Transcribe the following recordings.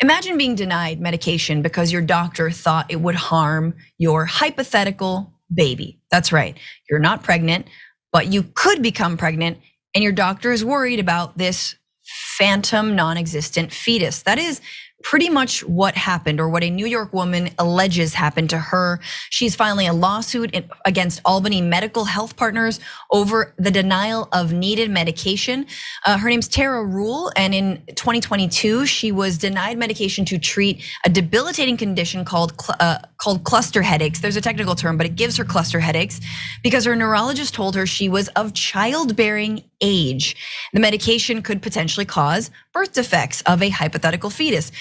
Imagine being denied medication because your doctor thought it would harm your hypothetical baby. That's right, you're not pregnant, but you could become pregnant, and your doctor is worried about this phantom non-existent fetus. That is pretty much what happened, or what a New York woman alleges happened to her. She's filing a lawsuit against Albany Medical Health Partners over the denial of needed medication. Her name's Tara Rule, and in 2022, she was denied medication to treat a debilitating condition called cluster headaches. There's a technical term, but it gives her cluster headaches because her neurologist told her she was of childbearing age. The medication could potentially cause birth defects of a hypothetical fetus.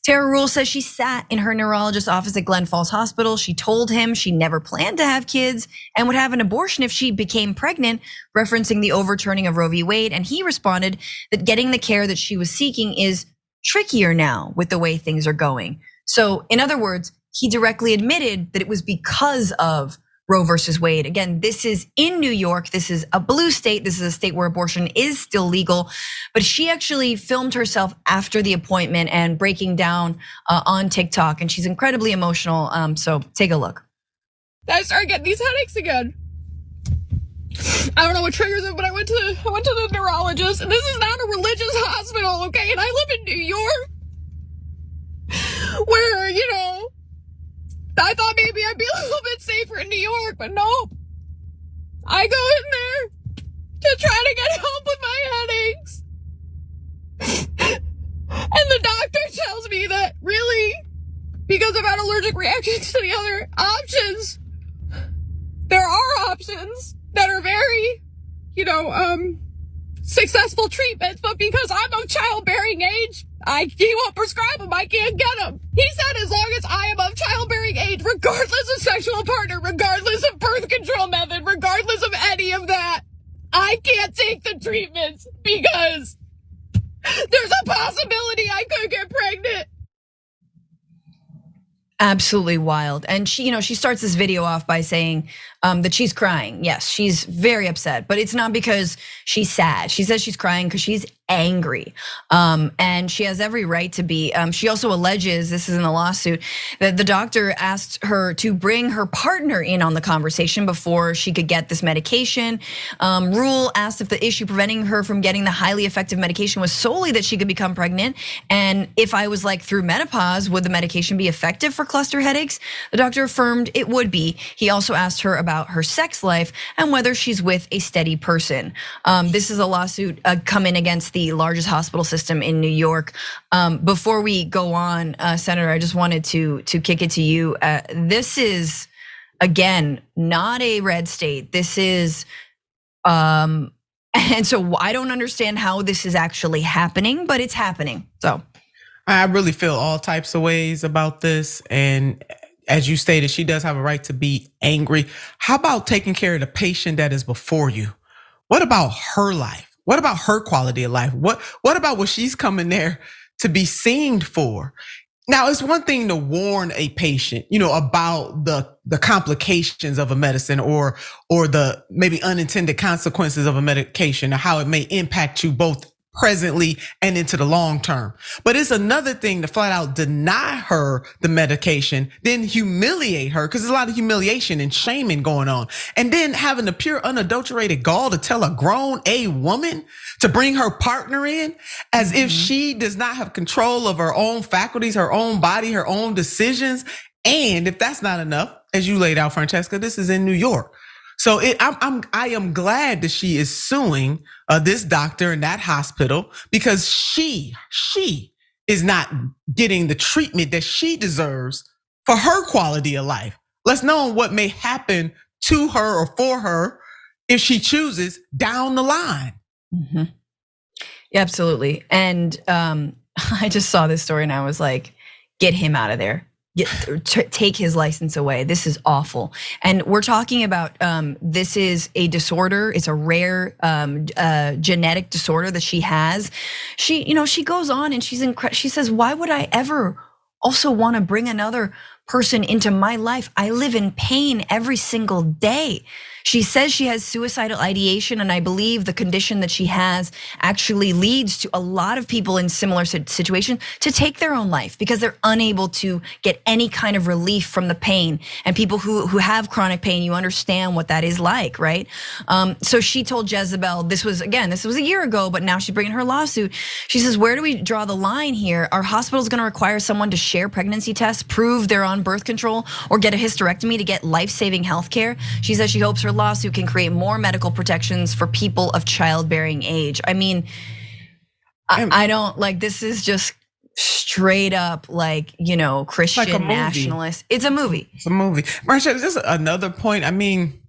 Tara Rule says she sat in her neurologist's office at Glen Falls Hospital. She told him she never planned to have kids and would have an abortion if she became pregnant, referencing the overturning of Roe v. Wade. And he responded that getting the care that she was seeking is trickier now with the way things are going. So in other words, he directly admitted that it was because of Roe versus Wade. Again, this is in New York. This is a blue state. This is a state where abortion is still legal. But she actually filmed herself after the appointment and breaking down on TikTok, and she's incredibly emotional. So take a look. I started getting these headaches again. I don't know what triggers it, but I went to the neurologist, and this is not a religious hospital, okay? And I live in New York, where I thought maybe I'd be a little bit safer in New York, but nope. I go in there to try to get help with my headaches. And the doctor tells me that really, because I've had allergic reactions to the other options, there are options that are very, successful treatments, but because I'm of childbearing age, he won't prescribe them. I can't get them. He said as long as I am of childbearing age, regardless of sexual partner, regardless of birth control method, regardless of any of that, I can't take the treatments because there's a possibility I could get pregnant. Absolutely wild. And she starts this video off by saying that she's crying. Yes, she's very upset, but it's not because she's sad. She says she's crying because she's angry. And she has every right to be. She also alleges, this is in the lawsuit, that the doctor asked her to bring her partner in on the conversation before she could get this medication. Rule asked if the issue preventing her from getting the highly effective medication was solely that she could become pregnant. And if I was through menopause, would the medication be effective for cluster headaches? The doctor affirmed it would be. He also asked her about her sex life and whether she's with a steady person. This is a lawsuit coming against the largest hospital system in New York. Before we go on, Senator, I just wanted to kick it to you. This is, again, not a red state. This is, and so I don't understand how this is actually happening, but it's happening. So I really feel all types of ways about this. And as you stated, she does have a right to be angry. How about taking care of the patient that is before you? What about her life? What about her quality of life? What about what she's coming there to be seen for? Now, it's one thing to warn a patient, about the complications of a medicine or the maybe unintended consequences of a medication or how it may impact you both presently and into the long term. But it's another thing to flat out deny her the medication, then humiliate her, because there's a lot of humiliation and shaming going on. And then having the pure unadulterated gall to tell a grown woman to bring her partner in as if she does not have control of her own faculties, her own body, her own decisions. And if that's not enough, as you laid out, Francesca, this is in New York. So I am glad that she is suing this doctor and that hospital because she is not getting the treatment that she deserves for her quality of life. Let's know what may happen to her or for her if she chooses down the line. Mm-hmm. Yeah, absolutely. And I just saw this story and I was like, get him out of there. Take his license away. This is awful. And we're talking about this is a disorder. It's a rare genetic disorder that she has. She goes on and she says, why would I ever also want to bring another person into my life? I live in pain every single day. She says she has suicidal ideation, and I believe the condition that she has actually leads to a lot of people in similar situations to take their own life because they're unable to get any kind of relief from the pain. And people who have chronic pain, you understand what that is like, right? So she told Jezebel, this was a year ago, but now she's bringing her lawsuit. She says, where do we draw the line here? Are hospitals gonna require someone to share pregnancy tests, prove they're on birth control, or get a hysterectomy to get life-saving healthcare? She says she hopes her lawsuit can create more medical protections for people of childbearing age. I mean, I don't like, this is just straight up like, Christian like nationalist. It's a movie. It's a movie. Marsha, just another point. I mean,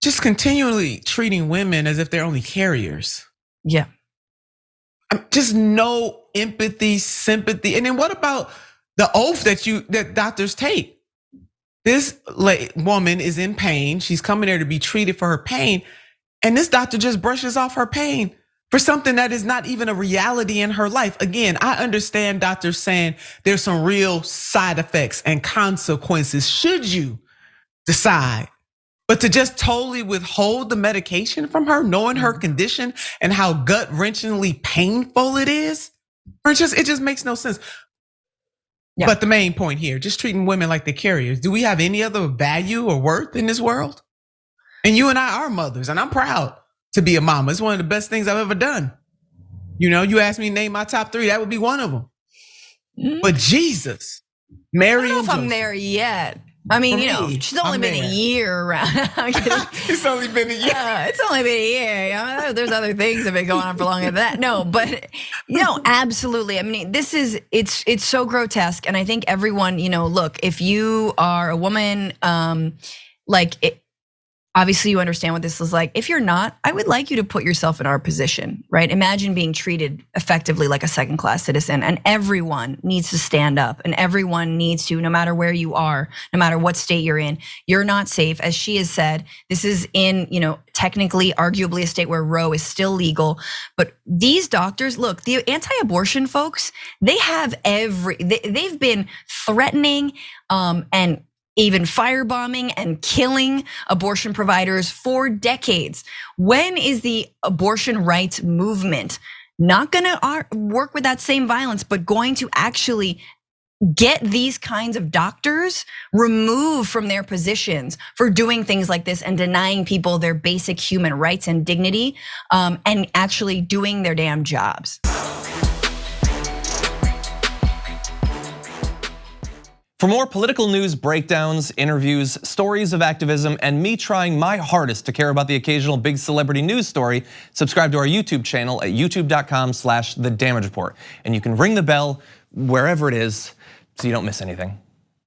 just continually treating women as if they're only carriers. Yeah. Just no empathy, sympathy. And then what about the oath that doctors take? This woman is in pain. She's coming there to be treated for her pain. And this doctor just brushes off her pain for something that is not even a reality in her life. Again, I understand doctors saying there's some real side effects and consequences should you decide. But to just totally withhold the medication from her, knowing her condition and how gut-wrenchingly painful it is, it just makes no sense. Yeah. But the main point here, just treating women like they're carriers. Do we have any other value or worth in this world? And you and I are mothers, and I'm proud to be a mama. It's one of the best things I've ever done. You asked me to name my top 3, that would be one of them. But Jesus, Mary, I don't know if I'm there yet. I mean, she's only been a year around. It's only been a year. It's only been a year. There's other things that have been going on for longer than that. No, but absolutely. I mean, it's so grotesque, and I think everyone, look, if you are a woman, obviously you understand what this is like. If you're not, I would like you to put yourself in our position, right? Imagine being treated effectively like a second-class citizen, and everyone needs to stand up, and everyone needs to, no matter where you are, no matter what state you're in, you're not safe. As she has said, this is in, technically, arguably a state where Roe is still legal. But these doctors, look, the anti-abortion folks, they've been threatening and even firebombing and killing abortion providers for decades. When is the abortion rights movement not gonna work with that same violence, but going to actually get these kinds of doctors removed from their positions for doing things like this and denying people their basic human rights and dignity, and actually doing their damn jobs? For more political news, breakdowns, interviews, stories of activism, and me trying my hardest to care about the occasional big celebrity news story, subscribe to our YouTube channel at youtube.com/The Damage Report. And you can ring the bell wherever it is so you don't miss anything.